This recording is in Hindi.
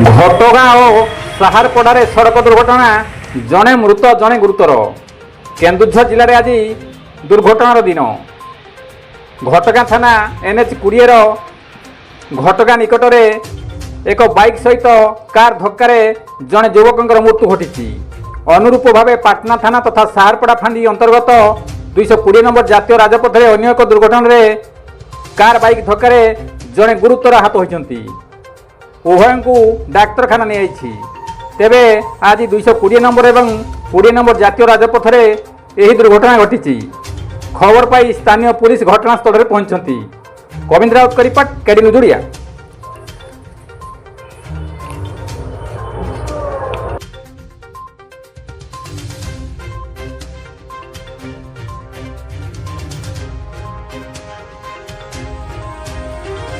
घटगाँ और साहारपड़े सड़क दुर्घटना जड़े मृत जड़े गुरुतर। केन्दुझर जिले में आज दुर्घटनार दिन। घटगाँ थाना NH 20 घटगाँ निकट में एक बाइक सहित कार धक्कार जड़े युवक मृत्यु घटी। अनुरूप भाव पाटना थाना तथा साहारपड़ा फांडी अंतर्गत 220 नंबर जातीय राजपथ में अन्य एक दुर्घटना कार बाइक धक्कार जड़े गुरुतर आहत होती। उभय को डाक्तरखाना नहीं तेबे आज 220 नंबर और 20 नंबर जातीय राजपथ में यह दुर्घटना घटी। खबर पाई स्थानीय पुलिस घटनास्थल में पहुंचती। कविंद्र राउत का रिपोर्ट, केडी न्यूज ओडिया।